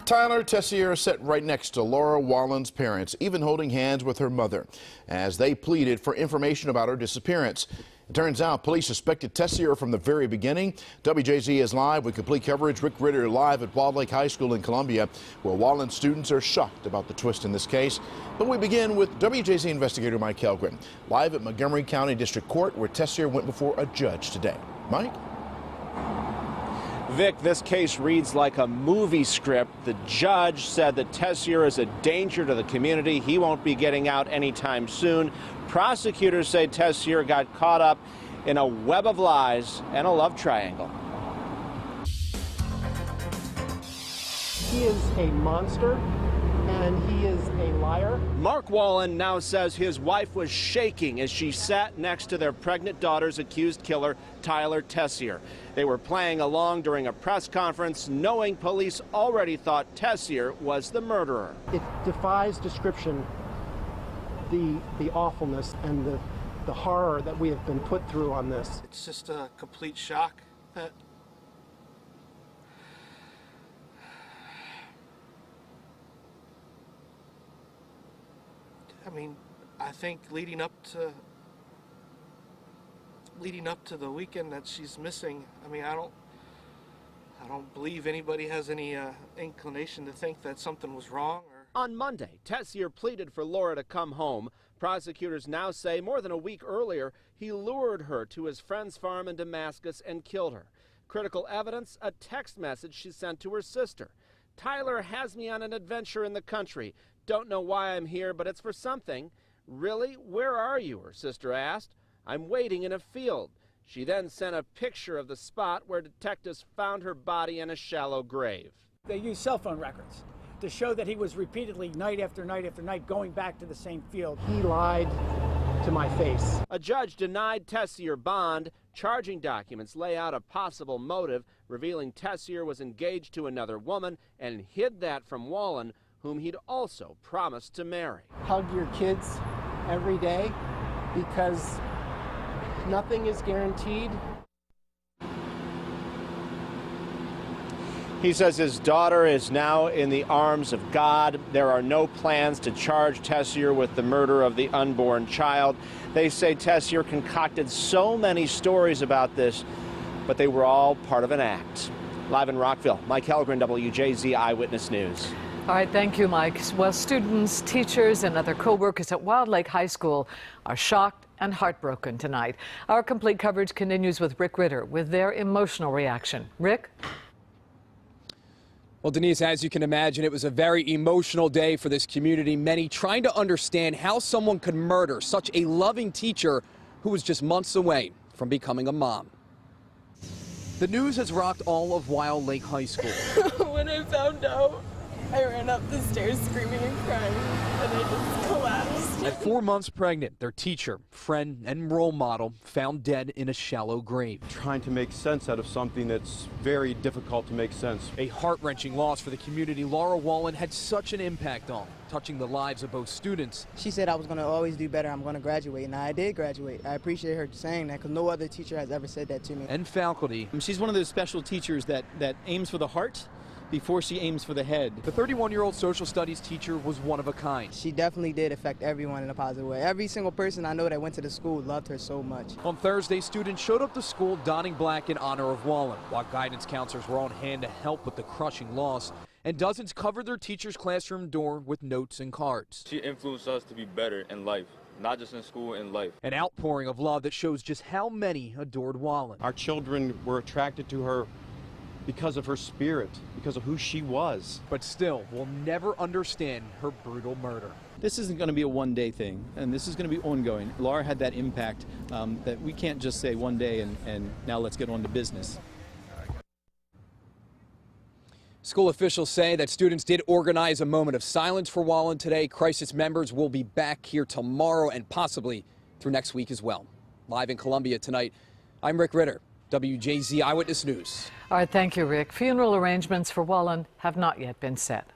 Tyler Tessier sat right next to Laura Wallen's parents, even holding hands with her mother, as they pleaded for information about her disappearance. It turns out police suspected Tessier from the very beginning. WJZ is live with complete coverage. Rick Ritter live at Walled Lake High School in Columbia, where Wallen students are shocked about the twist in this case. But we begin with WJZ investigator Mike Hellgren, live at Montgomery County District Court, where Tessier went before a judge today. Mike? Vic, this case reads like a movie script. The judge said that Tessier is a danger to the community. He won't be getting out anytime soon. Prosecutors say Tessier got caught up in a web of lies and a love triangle. He is a monster, and he is a liar. Mark Wallen now says his wife was shaking as she sat next to their pregnant daughter's accused killer, Tyler Tessier. They were playing along during a press conference, knowing police already thought Tessier was the murderer. It defies description, the awfulness and the horror that we have been put through on this. It's just a complete shock that I think leading up to the weekend that she's missing, I don't believe anybody has any inclination to think that something was wrong. On Monday, Tessier pleaded for Laura to come home. Prosecutors now say more than a week earlier, he lured her to his friend's farm in Damascus and killed her. Critical evidence, a text message she sent to her sister. Tyler has me on an adventure in the country. Don't know why I'm here, but it's for something. Really? Where are you? Her sister asked. I'm waiting in a field. She then sent a picture of the spot where detectives found her body in a shallow grave. They used cell phone records to show that he was repeatedly, night after night after night, going back to the same field. He lied to my face. A judge denied Tessier bond. Charging documents lay out a possible motive, revealing Tessier was engaged to another woman and hid that from Wallen, whom he'd also promised to marry. Hug your kids every day, because nothing is guaranteed. He says his daughter is now in the arms of God. There are no plans to charge Tessier with the murder of the unborn child. They say Tessier concocted so many stories about this, but they were all part of an act. Live in Rockville, Mike Hellgren, WJZ Eyewitness News. All right, thank you, Mike. Well, students, teachers, and other co-workers at Walled Lake High School are shocked and heartbroken tonight. Our complete coverage continues with Rick Ritter with their emotional reaction. Rick? Well, Denise, as you can imagine, it was a very emotional day for this community. Many trying to understand how someone could murder such a loving teacher who was just months away from becoming a mom. The news has rocked all of Walled Lake High School. When I found out, I ran up the stairs screaming and crying, and I just collapsed. At 4 months pregnant, their teacher, friend, and role model found dead in a shallow grave. Trying to make sense out of something that's very difficult to make sense. A heart-wrenching loss for the community Laura Wallen had such an impact on, touching the lives of both students. She said I was going to always do better, I'm going to graduate, and I did graduate. I appreciate her saying that, because no other teacher has ever said that to me. And faculty. She's one of those special teachers that aims for the heart before she aims for the head. The 31-year-old social studies teacher was one of a kind. She definitely did affect everyone in a positive way. Every single person I know that went to the school loved her so much. On Thursday, students showed up to school donning black in honor of Wallen, while guidance counselors were on hand to help with the crushing loss. And dozens covered their teacher's classroom door with notes and cards. She influenced us to be better in life, not just in school, in life. An outpouring of love that shows just how many adored Wallen. Our children were attracted to her because of her spirit, because of who she was. But still, we'll never understand her brutal murder. This isn't going to be a one-day thing, and this is going to be ongoing. Laura had that impact that we can't just say one day and now let's get on to business. School officials say that students did organize a moment of silence for Wallen today. Crisis members will be back here tomorrow and possibly through next week as well. Live in Columbia tonight, I'm Rick Ritter, WJZ Eyewitness News. All right, thank you, Rick. Funeral arrangements for Wallen have not yet been set.